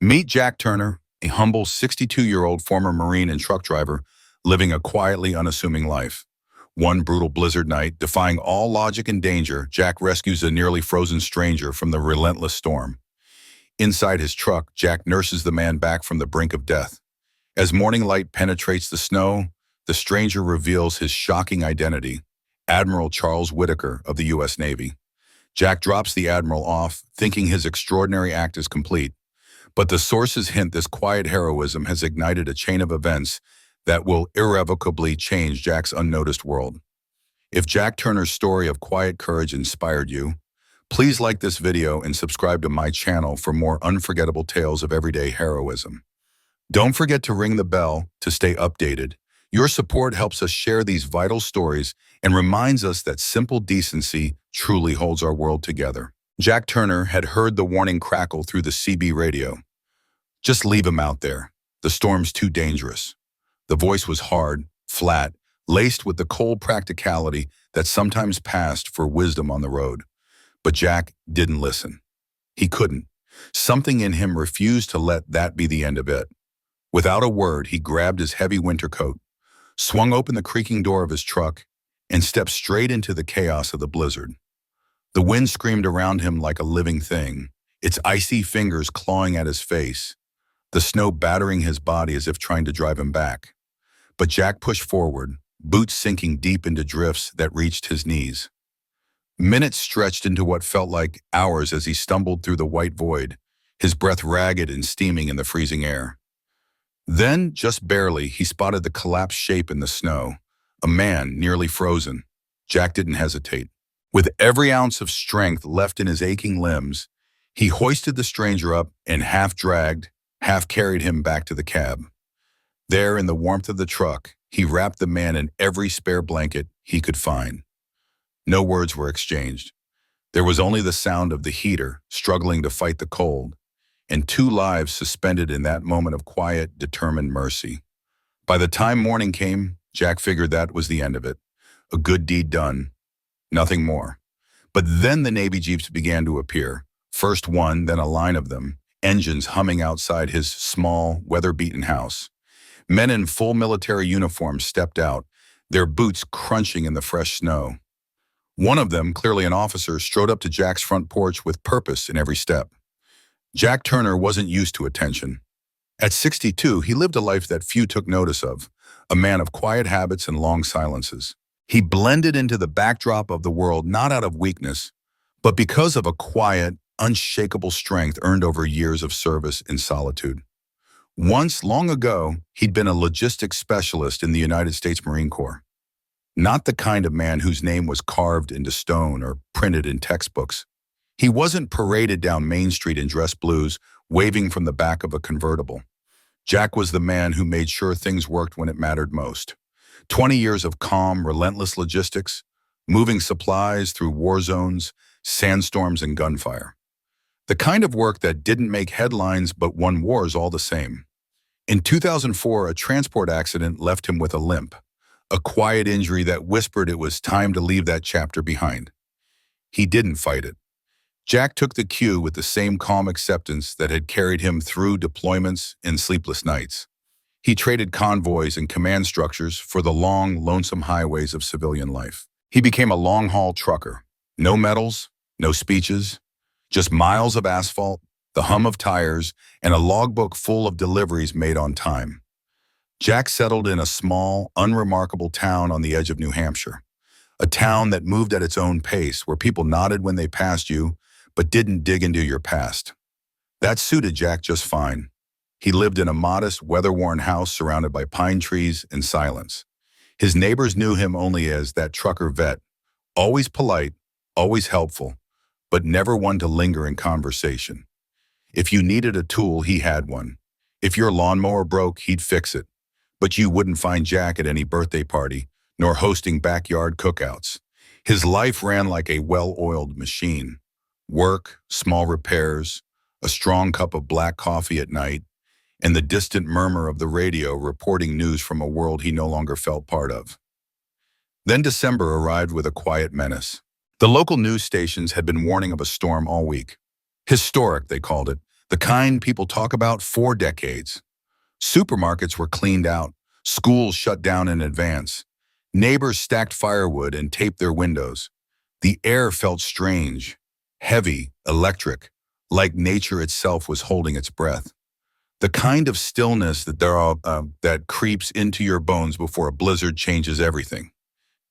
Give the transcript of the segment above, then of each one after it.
Meet Jack Turner, a humble 62-year-old former Marine and truck driver living a quietly unassuming life. One brutal blizzard night, defying all logic and danger, Jack rescues a nearly frozen stranger from the relentless storm. Inside his truck, Jack nurses the man back from the brink of death. As morning light penetrates the snow, the stranger reveals his shocking identity, Admiral Charles Whitaker of the U.S. Navy. Jack drops the Admiral off, thinking his extraordinary act is complete. But the sources hint this quiet heroism has ignited a chain of events that will irrevocably change Jack's unnoticed world. If Jack Turner's story of quiet courage inspired you, please like this video and subscribe to my channel for more unforgettable tales of everyday heroism. Don't forget to ring the bell to stay updated. Your support helps us share these vital stories and reminds us that simple decency truly holds our world together. Jack Turner had heard the warning crackle through the CB radio. "Just leave him out there. The storm's too dangerous." The voice was hard, flat, laced with the cold practicality that sometimes passed for wisdom on the road. But Jack didn't listen. He couldn't. Something in him refused to let that be the end of it. Without a word, he grabbed his heavy winter coat, swung open the creaking door of his truck, and stepped straight into the chaos of the blizzard. The wind screamed around him like a living thing, its icy fingers clawing at his face, the snow battering his body as if trying to drive him back. But Jack pushed forward, boots sinking deep into drifts that reached his knees. Minutes stretched into what felt like hours as he stumbled through the white void, his breath ragged and steaming in the freezing air. Then, just barely, he spotted the collapsed shape in the snow, a man nearly frozen. Jack didn't hesitate. With every ounce of strength left in his aching limbs, he hoisted the stranger up and half-dragged, half-carried him back to the cab. There, in the warmth of the truck, he wrapped the man in every spare blanket he could find. No words were exchanged. There was only the sound of the heater struggling to fight the cold, and two lives suspended in that moment of quiet, determined mercy. By the time morning came, Jack figured that was the end of it. A good deed done. Nothing more. But then the Navy Jeeps began to appear. First one, then a line of them, engines humming outside his small, weather-beaten house. Men in full military uniforms stepped out, their boots crunching in the fresh snow. One of them, clearly an officer, strode up to Jack's front porch with purpose in every step. Jack Turner wasn't used to attention. At 62, he lived a life that few took notice of, a man of quiet habits and long silences. He blended into the backdrop of the world not out of weakness, but because of a quiet, unshakable strength earned over years of service in solitude. Once, long ago, he'd been a logistics specialist in the United States Marine Corps. Not the kind of man whose name was carved into stone or printed in textbooks. He wasn't paraded down Main Street in dress blues, waving from the back of a convertible. Jack was the man who made sure things worked when it mattered most. 20 years of calm, relentless logistics, moving supplies through war zones, sandstorms, and gunfire. The kind of work that didn't make headlines but won wars all the same. In 2004, a transport accident left him with a limp, a quiet injury that whispered it was time to leave that chapter behind. He didn't fight it. Jack took the cue with the same calm acceptance that had carried him through deployments and sleepless nights. He traded convoys and command structures for the long, lonesome highways of civilian life. He became a long-haul trucker. No medals, no speeches, just miles of asphalt, the hum of tires, and a logbook full of deliveries made on time. Jack settled in a small, unremarkable town on the edge of New Hampshire. A town that moved at its own pace, where people nodded when they passed you, but didn't dig into your past. That suited Jack just fine. He lived in a modest, weather-worn house surrounded by pine trees and silence. His neighbors knew him only as that trucker vet, always polite, always helpful, but never one to linger in conversation. If you needed a tool, he had one. If your lawnmower broke, he'd fix it. But you wouldn't find Jack at any birthday party, nor hosting backyard cookouts. His life ran like a well-oiled machine. Work, small repairs, a strong cup of black coffee at night, and the distant murmur of the radio reporting news from a world he no longer felt part of. Then December arrived with a quiet menace. The local news stations had been warning of a storm all week. Historic, they called it, The kind people talk about for decades. Supermarkets were cleaned out, schools shut down in advance. Neighbors stacked firewood and taped their windows. The air felt strange, heavy, electric, like nature itself was holding its breath. The kind of stillness that creeps into your bones before a blizzard changes everything.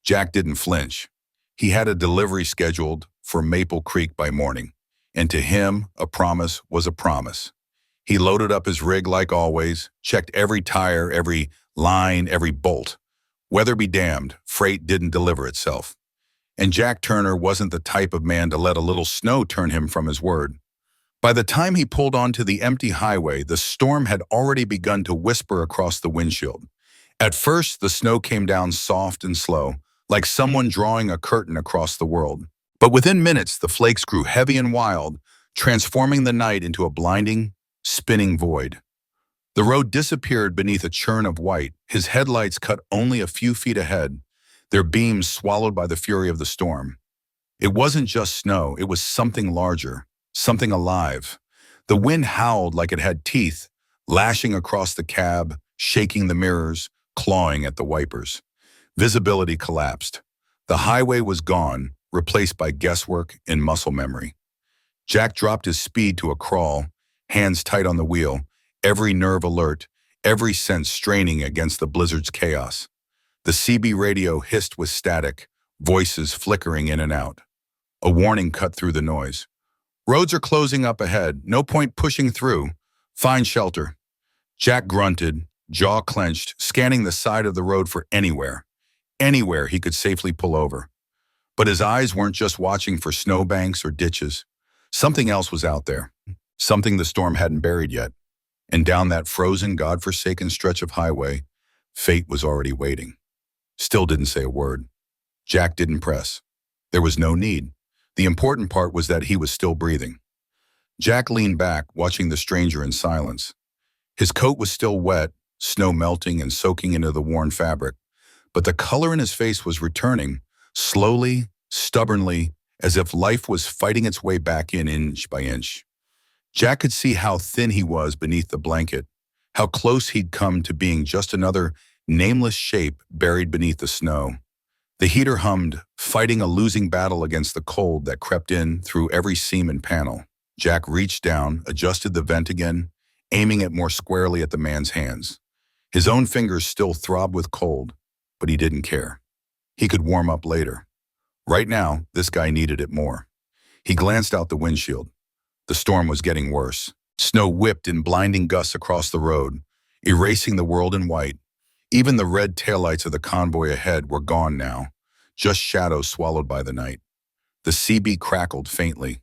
Jack didn't flinch. He had a delivery scheduled for Maple Creek by morning, and to him, a promise was a promise. He loaded up his rig like always, checked every tire, every line, every bolt. Weather be damned, freight didn't deliver itself. And Jack Turner wasn't the type of man to let a little snow turn him from his word. By the time he pulled onto the empty highway, the storm had already begun to whisper across the windshield. At first, the snow came down soft and slow, like someone drawing a curtain across the world. But within minutes, the flakes grew heavy and wild, transforming the night into a blinding, spinning void. The road disappeared beneath a churn of white, his headlights cut only a few feet ahead, their beams swallowed by the fury of the storm. It wasn't just snow, it was something larger, something alive. The wind howled like it had teeth, lashing across the cab, shaking the mirrors, clawing at the wipers. Visibility collapsed. The highway was gone, replaced by guesswork and muscle memory. Jack dropped his speed to a crawl, hands tight on the wheel, every nerve alert, every sense straining against the blizzard's chaos. The CB radio hissed with static, voices flickering in and out. A warning cut through the noise. Roads are closing up ahead. No point pushing through. Find shelter. Jack grunted, jaw clenched, scanning the side of the road for anywhere he could safely pull over. But his eyes weren't just watching for snowbanks or ditches. Something else was out there. Something the storm hadn't buried yet. And down that frozen, God-forsaken stretch of highway, fate was already waiting. Still didn't say a word. Jack didn't press. There was no need. The important part was that he was still breathing. Jack leaned back, watching the stranger in silence. His coat was still wet, snow melting and soaking into the worn fabric, but the color in his face was returning, slowly, stubbornly, as if life was fighting its way back in inch by inch. Jack could see how thin he was beneath the blanket, how close he'd come to being just another nameless shape buried beneath the snow. The heater hummed, fighting a losing battle against the cold that crept in through every seam and panel. Jack reached down, adjusted the vent again, aiming it more squarely at the man's hands. His own fingers still throbbed with cold, but he didn't care. He could warm up later. Right now, this guy needed it more. He glanced out the windshield. The storm was getting worse. Snow whipped in blinding gusts across the road, erasing the world in white. Even the red taillights of the convoy ahead were gone now, just shadows swallowed by the night. The CB crackled faintly.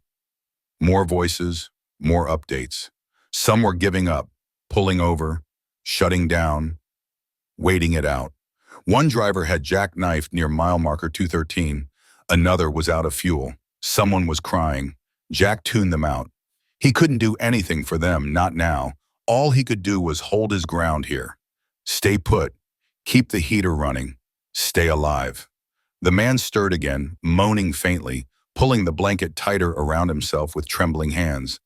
More voices, more updates. Some were giving up, pulling over, shutting down, waiting it out. One driver had jackknifed near mile marker 213. Another was out of fuel. Someone was crying. Jack tuned them out. He couldn't do anything for them, not now. All he could do was hold his ground here. Stay put. Keep the heater running. Stay alive. The man stirred again, moaning faintly, pulling the blanket tighter around himself with trembling hands.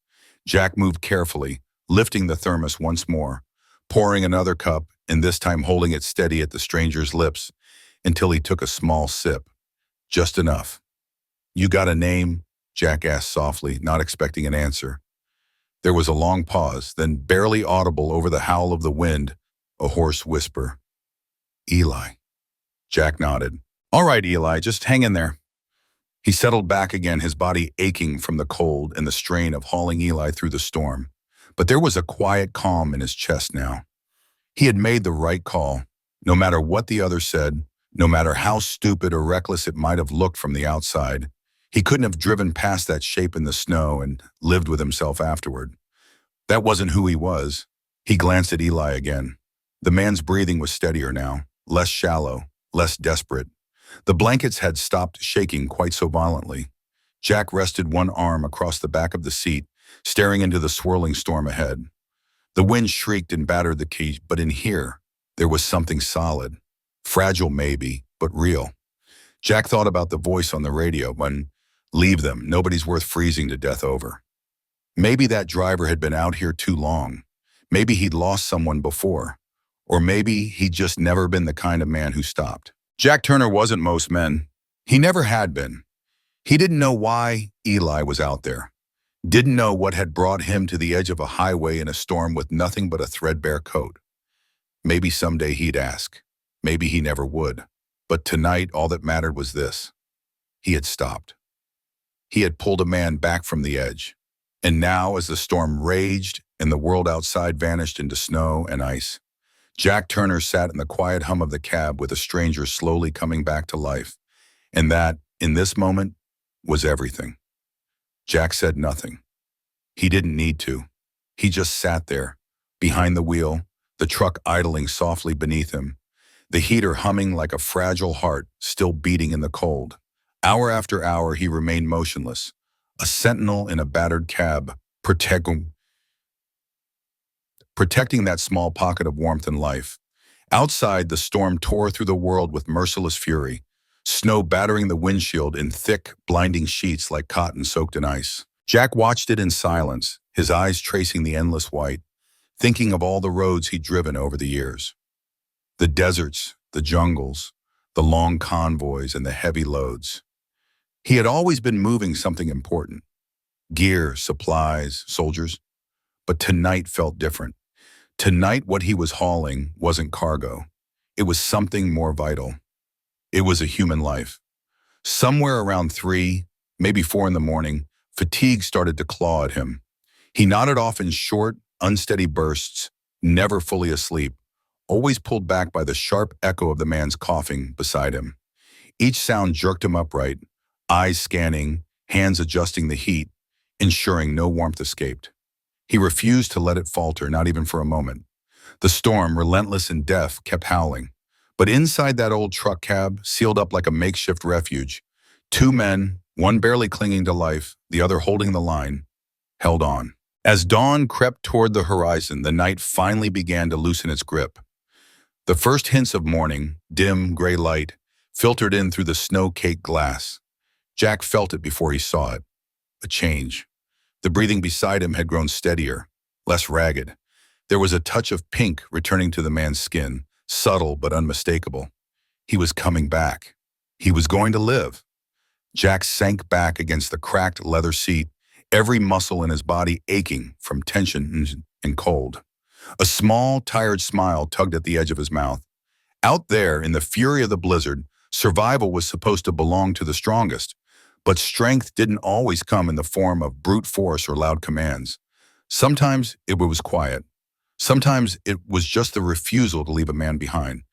Jack moved carefully, lifting the thermos once more, pouring another cup, and this time holding it steady at the stranger's lips until he took a small sip. Just enough. "You got a name?" Jack asked softly, not expecting an answer. There was a long pause, then barely audible over the howl of the wind, a hoarse whisper. "Eli." Jack nodded. "All right, Eli, just hang in there." He settled back again, his body aching from the cold and the strain of hauling Eli through the storm. But there was a quiet calm in his chest now. He had made the right call. No matter what the other said, no matter how stupid or reckless it might have looked from the outside, he couldn't have driven past that shape in the snow and lived with himself afterward. That wasn't who he was. He glanced at Eli again. The man's breathing was steadier now, less shallow, less desperate. The blankets had stopped shaking quite so violently. Jack rested one arm across the back of the seat, staring into the swirling storm ahead. The wind shrieked and battered the key, but in here, there was something solid. Fragile maybe, but real. Jack thought about the voice on the radio when, "Leave them, nobody's worth freezing to death over." Maybe that driver had been out here too long. Maybe he'd lost someone before. Or maybe he'd just never been the kind of man who stopped. Jack Turner wasn't most men. He never had been. He didn't know why Eli was out there. Didn't know what had brought him to the edge of a highway in a storm with nothing but a threadbare coat. Maybe someday he'd ask. Maybe he never would. But tonight, all that mattered was this. He had stopped. He had pulled a man back from the edge. And now, as the storm raged and the world outside vanished into snow and ice, Jack Turner sat in the quiet hum of the cab with a stranger slowly coming back to life. And that, in this moment, was everything. Jack said nothing. He didn't need to. He just sat there, behind the wheel, the truck idling softly beneath him, the heater humming like a fragile heart still beating in the cold. Hour after hour, he remained motionless, a sentinel in a battered cab, protecting that small pocket of warmth and life. Outside, the storm tore through the world with merciless fury, snow battering the windshield in thick, blinding sheets like cotton soaked in ice. Jack watched it in silence, his eyes tracing the endless white, thinking of all the roads he'd driven over the years. The deserts, the jungles, the long convoys, and the heavy loads. He had always been moving something important. Gear, supplies, soldiers. But tonight felt different. Tonight, what he was hauling wasn't cargo. It was something more vital. It was a human life. Somewhere around 3, maybe 4 in the morning, fatigue started to claw at him. He nodded off in short, unsteady bursts, never fully asleep, always pulled back by the sharp echo of the man's coughing beside him. Each sound jerked him upright, eyes scanning, hands adjusting the heat, ensuring no warmth escaped. He refused to let it falter, not even for a moment. The storm, relentless and deaf, kept howling. But inside that old truck cab, sealed up like a makeshift refuge, 2 men, one barely clinging to life, the other holding the line, held on. As dawn crept toward the horizon, the night finally began to loosen its grip. The first hints of morning, dim, gray light, filtered in through the snow-caked glass. Jack felt it before he saw it. A change. The breathing beside him had grown steadier, less ragged. There was a touch of pink returning to the man's skin, subtle but unmistakable. He was coming back. He was going to live. Jack sank back against the cracked leather seat, every muscle in his body aching from tension and cold. A small, tired smile tugged at the edge of his mouth. Out there, in the fury of the blizzard, survival was supposed to belong to the strongest. But strength didn't always come in the form of brute force or loud commands. Sometimes it was quiet. Sometimes it was just the refusal to leave a man behind.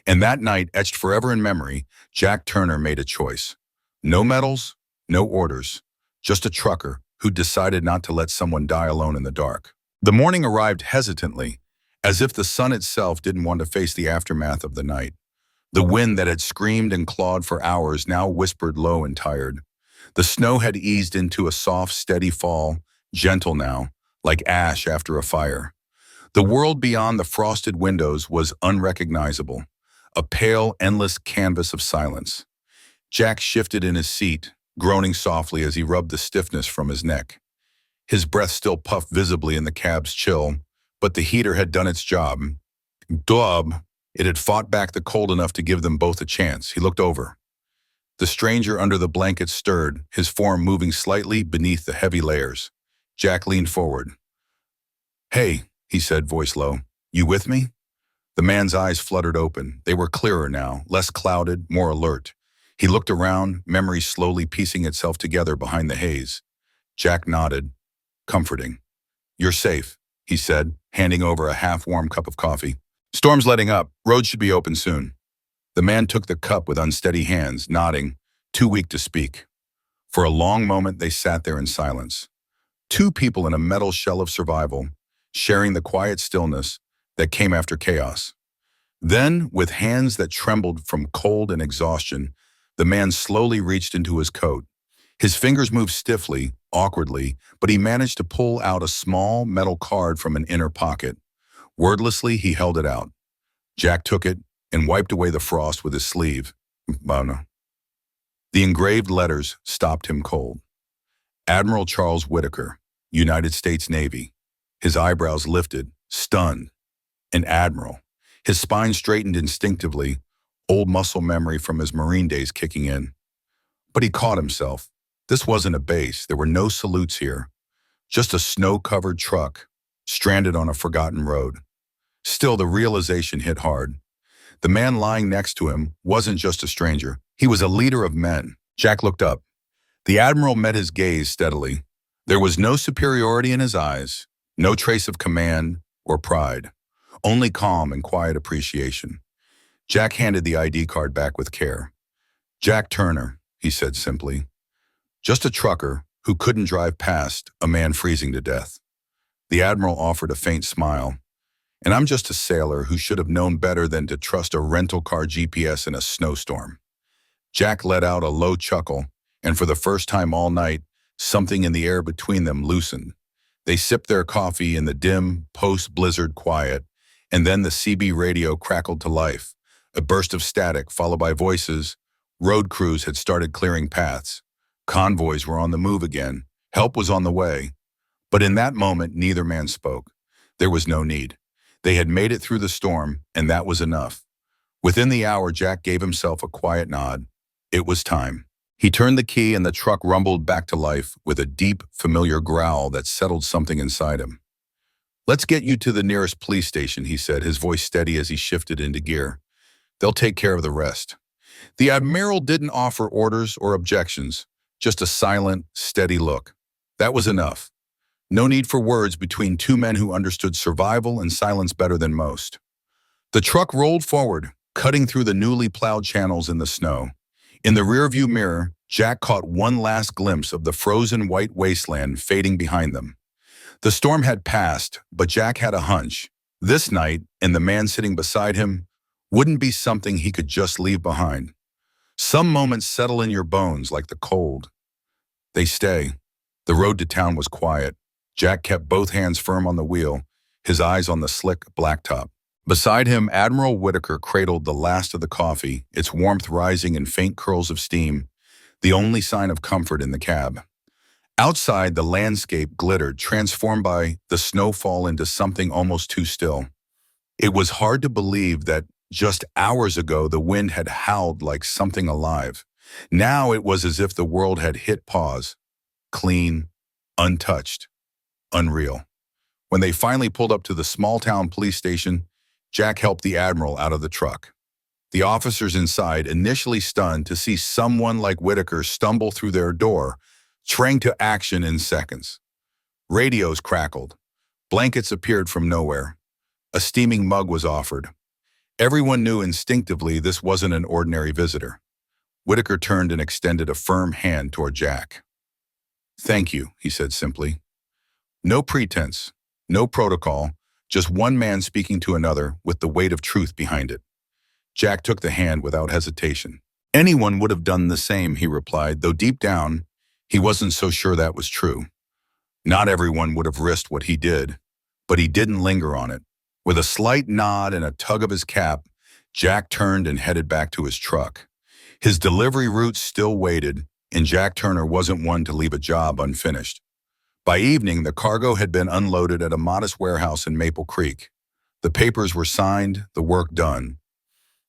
And that night, etched forever in memory, Jack Turner made a choice. No medals, no orders, just a trucker who decided not to let someone die alone in the dark. The morning arrived hesitantly, as if the sun itself didn't want to face the aftermath of the night. The wind that had screamed and clawed for hours now whispered low and tired. The snow had eased into a soft, steady fall, gentle now, like ash after a fire. The world beyond the frosted windows was unrecognizable, a pale, endless canvas of silence. Jack shifted in his seat, groaning softly as he rubbed the stiffness from his neck. His breath still puffed visibly in the cab's chill, but the heater had done its job. It had fought back the cold enough to give them both a chance. He looked over. The stranger under the blanket stirred, his form moving slightly beneath the heavy layers. Jack leaned forward. "Hey," he said, voice low. "You with me?" The man's eyes fluttered open. They were clearer now, less clouded, more alert. He looked around, memory slowly piecing itself together behind the haze. Jack nodded, comforting. "You're safe," he said, handing over a half-warm cup of coffee. "Storm's letting up. Roads should be open soon." The man took the cup with unsteady hands, nodding, too weak to speak. For a long moment, they sat there in silence. 2 people in a metal shell of survival, sharing the quiet stillness that came after chaos. Then, with hands that trembled from cold and exhaustion, the man slowly reached into his coat. His fingers moved stiffly, awkwardly, but he managed to pull out a small metal card from an inner pocket. Wordlessly, he held it out. Jack took it and wiped away the frost with his sleeve. The engraved letters stopped him cold. Admiral Charles Whitaker, United States Navy. His eyebrows lifted, stunned. An admiral. His spine straightened instinctively, old muscle memory from his Marine days kicking in. But he caught himself. This wasn't a base. There were no salutes here. Just a snow-covered truck, stranded on a forgotten road. Still, the realization hit hard. The man lying next to him wasn't just a stranger. He was a leader of men. Jack looked up. The admiral met his gaze steadily. There was no superiority in his eyes, no trace of command or pride, only calm and quiet appreciation. Jack handed the ID card back with care. Jack Turner, he said simply. Just a trucker who couldn't drive past a man freezing to death. The admiral offered a faint smile. And I'm just a sailor who should have known better than to trust a rental car GPS in a snowstorm. Jack let out a low chuckle, and for the first time all night, something in the air between them loosened. They sipped their coffee in the dim, post-blizzard quiet, and then the CB radio crackled to life. A burst of static followed by voices. Road crews had started clearing paths. Convoys were on the move again. Help was on the way. But in that moment, neither man spoke. There was no need. They had made it through the storm, and that was enough. Within the hour, Jack gave himself a quiet nod. It was time. He turned the key and the truck rumbled back to life with a deep, familiar growl that settled something inside him. Let's get you to the nearest police station, he said, his voice steady as he shifted into gear. They'll take care of the rest. The admiral didn't offer orders or objections, just a silent, steady look. That was enough. No need for words between two men who understood survival and silence better than most. The truck rolled forward, cutting through the newly plowed channels in the snow. In the rearview mirror, Jack caught one last glimpse of the frozen white wasteland fading behind them. The storm had passed, but Jack had a hunch. This night, and the man sitting beside him, wouldn't be something he could just leave behind. Some moments settle in your bones like the cold. They stay. The road to town was quiet. Jack kept both hands firm on the wheel, his eyes on the slick blacktop. Beside him, Admiral Whitaker cradled the last of the coffee, its warmth rising in faint curls of steam, the only sign of comfort in the cab. Outside, the landscape glittered, transformed by the snowfall into something almost too still. It was hard to believe that just hours ago the wind had howled like something alive. Now it was as if the world had hit pause, clean, untouched. Unreal. When they finally pulled up to the small-town police station, Jack helped the admiral out of the truck. The officers inside, initially stunned to see someone like Whitaker stumble through their door, trained to action in seconds. Radios crackled. Blankets appeared from nowhere. A steaming mug was offered. Everyone knew instinctively this wasn't an ordinary visitor. Whitaker turned and extended a firm hand toward Jack. "Thank you," he said simply. No pretense, no protocol, just one man speaking to another with the weight of truth behind it. Jack took the hand without hesitation. Anyone would have done the same, he replied, though deep down, he wasn't so sure that was true. Not everyone would have risked what he did, but he didn't linger on it. With a slight nod and a tug of his cap, Jack turned and headed back to his truck. His delivery route still waited, and Jack Turner wasn't one to leave a job unfinished. By evening, the cargo had been unloaded at a modest warehouse in Maple Creek. The papers were signed, the work done.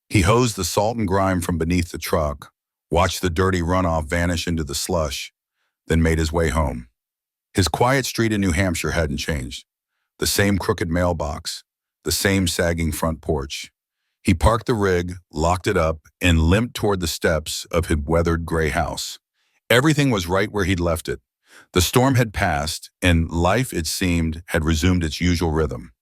He hosed the salt and grime from beneath the truck, watched the dirty runoff vanish into the slush, then made his way home. His quiet street in New Hampshire hadn't changed. The same crooked mailbox, the same sagging front porch. He parked the rig, locked it up, and limped toward the steps of his weathered gray house. Everything was right where he'd left it. The storm had passed, and life, it seemed, had resumed its usual rhythm.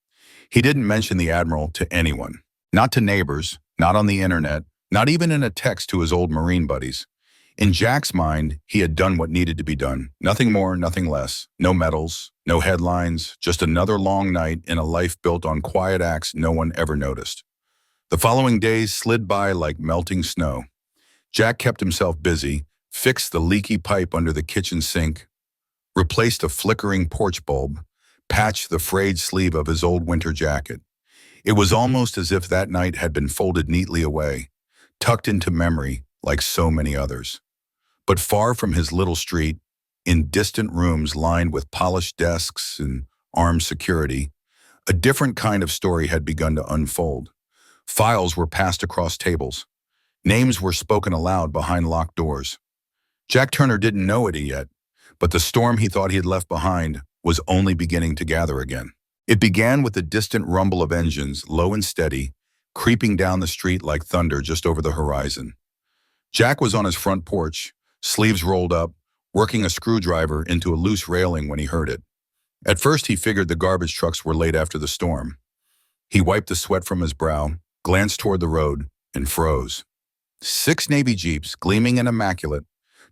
He didn't mention the Admiral to anyone. Not to neighbors, not on the internet, not even in a text to his old Marine buddies. In Jack's mind, he had done what needed to be done. Nothing more, nothing less. No medals, no headlines, just another long night in a life built on quiet acts no one ever noticed. The following days slid by like melting snow. Jack kept himself busy, fixed the leaky pipe under the kitchen sink, replaced a flickering porch bulb, patched the frayed sleeve of his old winter jacket. It was almost as if that night had been folded neatly away, tucked into memory like so many others. But far from his little street, In distant rooms lined with polished desks and armed security, a different kind of story had begun to unfold. Files were passed across tables. Names were spoken aloud behind locked doors. Jack Turner didn't know it yet, but the storm he thought he had left behind was only beginning to gather again. It began with the distant rumble of engines, low and steady, creeping down the street like thunder just over the horizon. Jack was on his front porch, sleeves rolled up, working a screwdriver into a loose railing when he heard it. At first, he figured the garbage trucks were late after the storm. He wiped the sweat from his brow, glanced toward the road, and froze. 6 Navy Jeeps, gleaming and immaculate,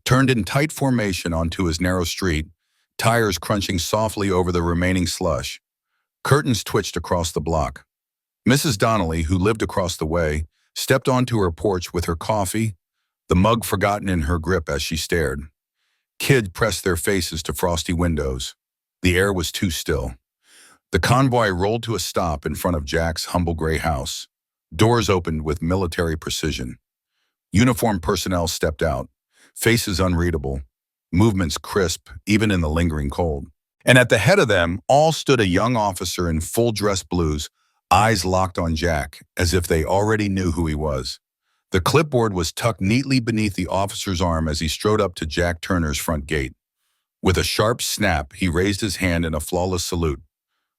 turned in tight formation onto his narrow street, tires crunching softly over the remaining slush. Curtains twitched across the block. Mrs. Donnelly, who lived across the way, stepped onto her porch with her coffee, the mug forgotten in her grip as she stared. Kids pressed their faces to frosty windows. The air was too still. The convoy rolled to a stop in front of Jack's humble gray house. Doors opened with military precision. Uniformed personnel stepped out, faces unreadable, movements crisp even in the lingering cold. And at the head of them all stood a young officer in full dress blues, eyes locked on Jack, as if they already knew who he was. The clipboard was tucked neatly beneath the officer's arm as he strode up to Jack Turner's front gate. With a sharp snap, he raised his hand in a flawless salute.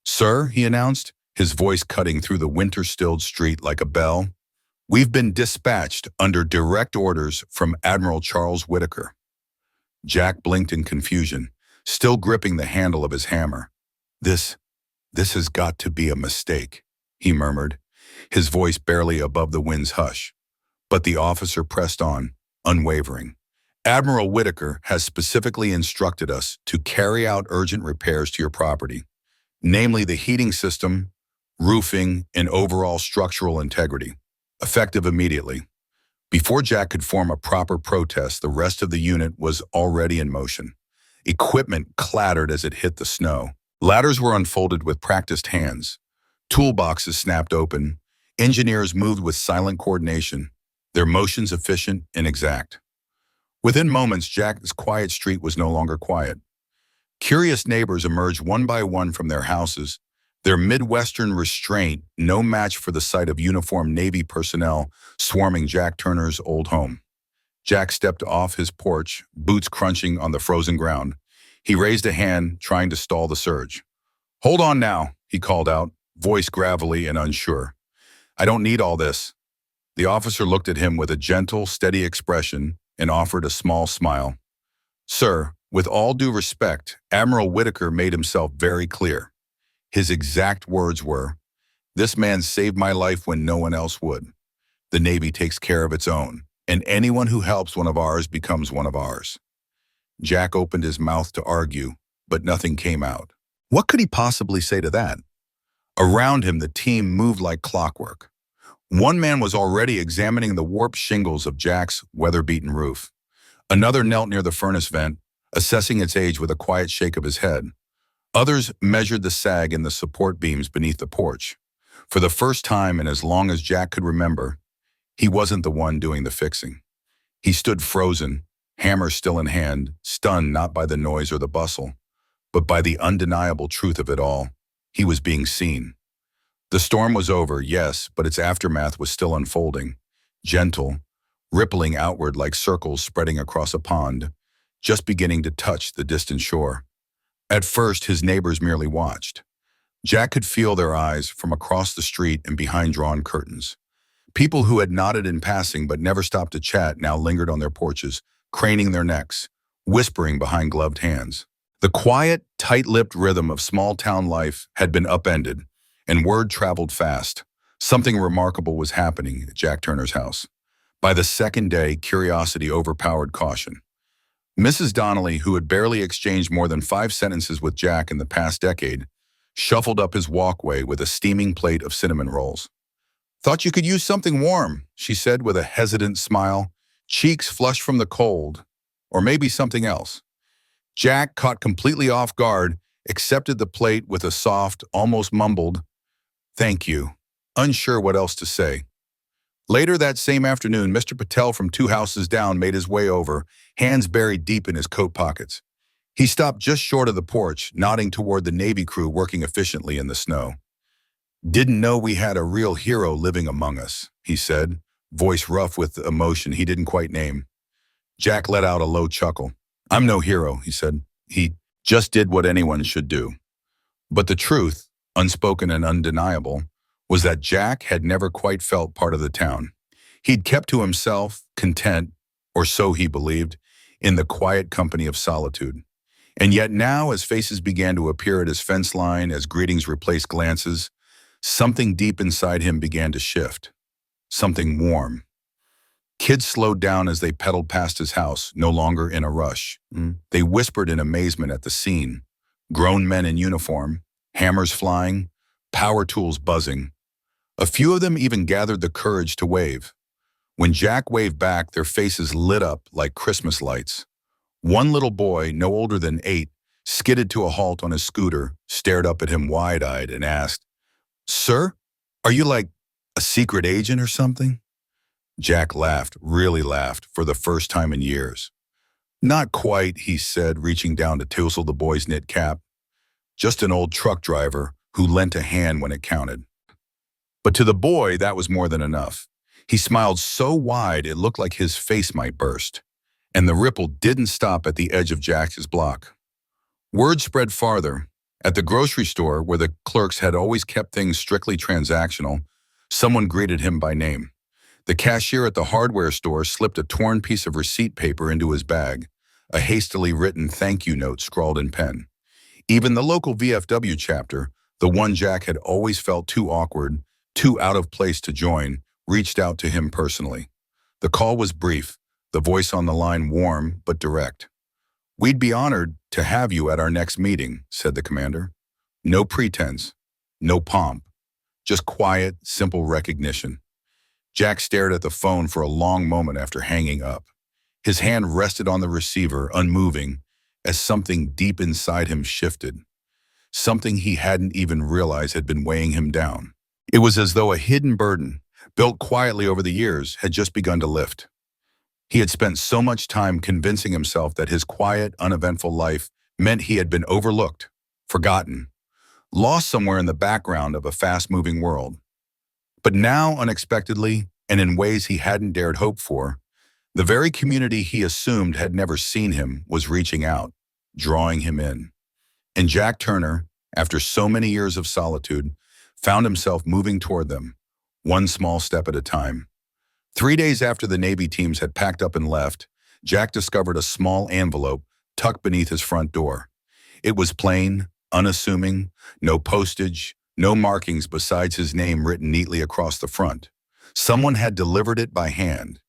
"Sir," he announced, his voice cutting through the winter-stilled street like a bell, "we've been dispatched under direct orders from Admiral Charles Whitaker." Jack blinked in confusion, still gripping the handle of his hammer. This has got to be a mistake," he murmured, his voice barely above the wind's hush. But the officer pressed on, unwavering. "Admiral Whitaker has specifically instructed us to carry out urgent repairs to your property, namely the heating system, roofing, and overall structural integrity, effective immediately." Before Jack could form a proper protest, the rest of the unit was already in motion. Equipment clattered as it hit the snow. Ladders were unfolded with practiced hands. Toolboxes snapped open. Engineers moved with silent coordination, their motions efficient and exact. Within moments, Jack's quiet street was no longer quiet. Curious neighbors emerged one by one from their houses, their Midwestern restraint no match for the sight of uniformed Navy personnel swarming Jack Turner's old home. Jack stepped off his porch, boots crunching on the frozen ground. He raised a hand, trying to stall the surge. "Hold on now," he called out, voice gravelly and unsure. "I don't need all this." The officer looked at him with a gentle, steady expression and offered a small smile. "Sir, with all due respect, Admiral Whitaker made himself very clear. His exact words were, 'This man saved my life when no one else would. The Navy takes care of its own, and anyone who helps one of ours becomes one of ours.'" Jack opened his mouth to argue, but nothing came out. What could he possibly say to that? Around him, the team moved like clockwork. One man was already examining the warped shingles of Jack's weather-beaten roof. Another knelt near the furnace vent, assessing its age with a quiet shake of his head. Others measured the sag in the support beams beneath the porch. For the first time in as long as Jack could remember, he wasn't the one doing the fixing. He stood frozen, hammer still in hand, stunned not by the noise or the bustle, but by the undeniable truth of it all. He was being seen. The storm was over, yes, but its aftermath was still unfolding, gentle, rippling outward like circles spreading across a pond, just beginning to touch the distant shore. At first, his neighbors merely watched. Jack could feel their eyes from across the street and behind drawn curtains. People who had nodded in passing but never stopped to chat now lingered on their porches, craning their necks, whispering behind gloved hands. The quiet, tight-lipped rhythm of small-town life had been upended, and word traveled fast. Something remarkable was happening at Jack Turner's house. By the second day, curiosity overpowered caution. Mrs. Donnelly, who had barely exchanged more than 5 sentences with Jack in the past decade, shuffled up his walkway with a steaming plate of cinnamon rolls. "Thought you could use something warm," she said with a hesitant smile, cheeks flushed from the cold, or maybe something else. Jack, caught completely off guard, accepted the plate with a soft, almost mumbled, "Thank you," unsure what else to say. Later that same afternoon, Mr. Patel from 2 houses down made his way over, hands buried deep in his coat pockets. He stopped just short of the porch, nodding toward the Navy crew working efficiently in the snow. "Didn't know we had a real hero living among us," he said, voice rough with emotion he didn't quite name. Jack let out a low chuckle. "I'm no hero," he said. "He just did what anyone should do." But the truth, unspoken and undeniable, was that Jack had never quite felt part of the town. He'd kept to himself, content, or so he believed, in the quiet company of solitude. And yet now, as faces began to appear at his fence line, as greetings replaced glances, something deep inside him began to shift. Something warm. Kids slowed down as they pedaled past his house, no longer in a rush. They whispered in amazement at the scene. Grown men in uniform, hammers flying, power tools buzzing. A few of them even gathered the courage to wave. When Jack waved back, their faces lit up like Christmas lights. One little boy, no older than 8, skidded to a halt on his scooter, stared up at him wide-eyed, and asked, "Sir, are you like a secret agent or something?" Jack laughed, really laughed, for the first time in years. "Not quite," he said, reaching down to tousle the boy's knit cap. "Just an old truck driver who lent a hand when it counted." But to the boy, that was more than enough. He smiled so wide it looked like his face might burst. And the ripple didn't stop at the edge of Jack's block. Word spread farther. At the grocery store, where the clerks had always kept things strictly transactional, someone greeted him by name. The cashier at the hardware store slipped a torn piece of receipt paper into his bag, a hastily written thank you note scrawled in pen. Even the local VFW chapter, the one Jack had always felt too awkward, too out of place to join, reached out to him personally. The call was brief, the voice on the line warm but direct. "We'd be honored to have you at our next meeting," said the commander. No pretense, no pomp, just quiet, simple recognition. Jack stared at the phone for a long moment after hanging up. His hand rested on the receiver, unmoving, as something deep inside him shifted. Something he hadn't even realized had been weighing him down. It was as though a hidden burden, built quietly over the years, had just begun to lift. He had spent so much time convincing himself that his quiet, uneventful life meant he had been overlooked, forgotten, lost somewhere in the background of a fast-moving world. But now, unexpectedly, and in ways he hadn't dared hope for, the very community he assumed had never seen him was reaching out, drawing him in. And Jack Turner, after so many years of solitude, found himself moving toward them, one small step at a time. 3 days after the Navy teams had packed up and left, Jack discovered a small envelope tucked beneath his front door. It was plain, unassuming, no postage, no markings besides his name written neatly across the front. Someone had delivered it by hand.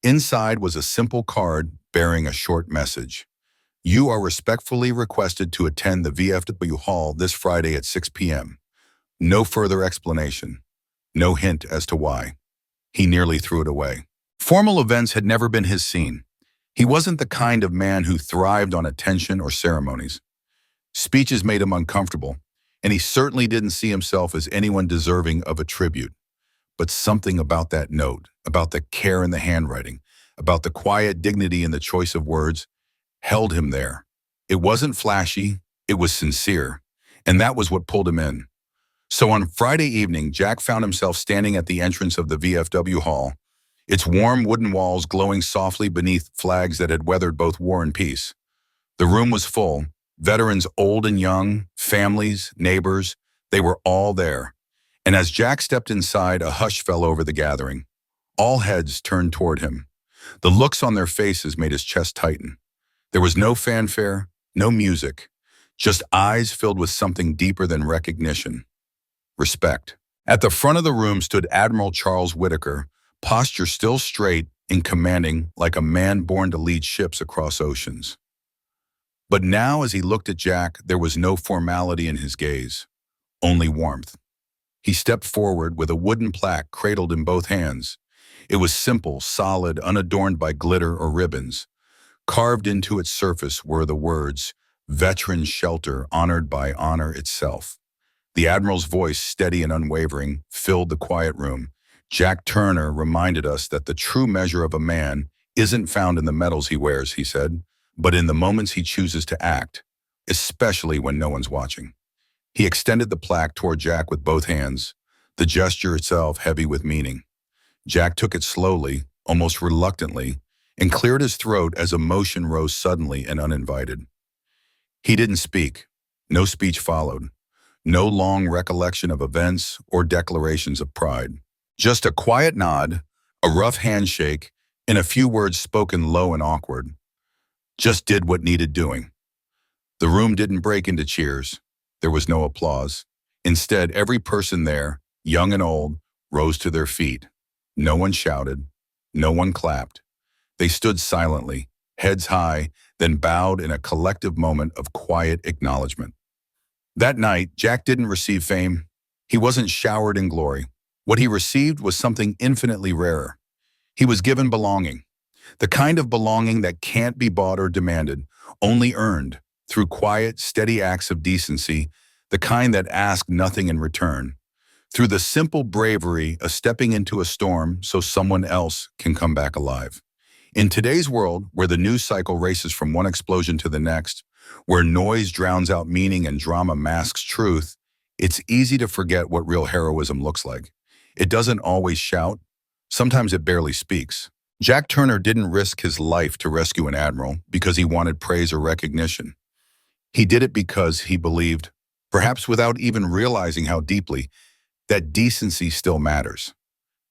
Inside was a simple card bearing a short message. "You are respectfully requested to attend the VFW Hall this Friday at 6 p.m. No further explanation. No hint as to why. He nearly threw it away. Formal events had never been his scene. He wasn't the kind of man who thrived on attention or ceremonies. Speeches made him uncomfortable, and he certainly didn't see himself as anyone deserving of a tribute. But something about that note, about the care in the handwriting, about the quiet dignity in the choice of words, held him there. It wasn't flashy, it was sincere, and that was what pulled him in. So on Friday evening, Jack found himself standing at the entrance of the VFW Hall, its warm wooden walls glowing softly beneath flags that had weathered both war and peace. The room was full, veterans old and young, families, neighbors, they were all there. And as Jack stepped inside, a hush fell over the gathering. All heads turned toward him. The looks on their faces made his chest tighten. There was no fanfare, no music, just eyes filled with something deeper than recognition. Respect. At the front of the room stood Admiral Charles Whitaker, posture still straight and commanding like a man born to lead ships across oceans. But now, as he looked at Jack, there was no formality in his gaze, only warmth. He stepped forward with a wooden plaque cradled in both hands. It was simple, solid, unadorned by glitter or ribbons. Carved into its surface were the words, "Veteran Shelter, honored by honor itself." The Admiral's voice, steady and unwavering, filled the quiet room. "Jack Turner reminded us that the true measure of a man isn't found in the medals he wears," he said, but in the moments he chooses to act, especially when no one's watching. He extended the plaque toward Jack with both hands, the gesture itself heavy with meaning. Jack took it slowly, almost reluctantly, and cleared his throat as emotion rose suddenly and uninvited. He didn't speak. No speech followed. No long recollection of events or declarations of pride. Just a quiet nod, a rough handshake, and a few words spoken low and awkward. Just did what needed doing. The room didn't break into cheers. There was no applause. Instead, every person there, young and old, rose to their feet. No one shouted. No one clapped. They stood silently, heads high, then bowed in a collective moment of quiet acknowledgement. That night, Jack didn't receive fame. He wasn't showered in glory. What he received was something infinitely rarer. He was given belonging, the kind of belonging that can't be bought or demanded, only earned through quiet, steady acts of decency, the kind that ask nothing in return, through the simple bravery of stepping into a storm so someone else can come back alive. In today's world, where the news cycle races from one explosion to the next, where noise drowns out meaning and drama masks truth, it's easy to forget what real heroism looks like. It doesn't always shout. Sometimes it barely speaks. Jack Turner didn't risk his life to rescue an admiral because he wanted praise or recognition. He did it because he believed, perhaps without even realizing how deeply, that decency still matters.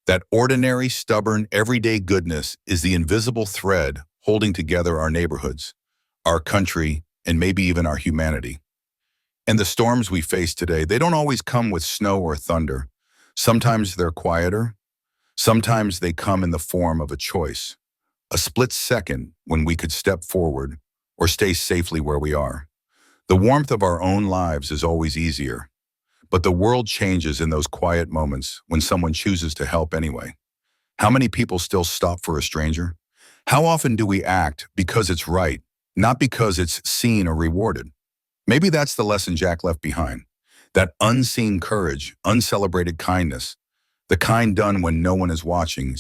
That ordinary, stubborn, everyday goodness is the invisible thread holding together our neighborhoods, our country, and maybe even our humanity. And the storms we face today, they don't always come with snow or thunder. Sometimes they're quieter. Sometimes they come in the form of a choice, a split second when we could step forward or stay safely where we are. The warmth of our own lives is always easier, but the world changes in those quiet moments when someone chooses to help anyway. How many people still stop for a stranger? How often do we act because it's right, not because it's seen or rewarded? Maybe that's the lesson Jack left behind. That unseen courage, uncelebrated kindness, the kind done when no one is watching.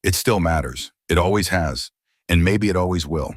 It still matters. It always has, and maybe it always will.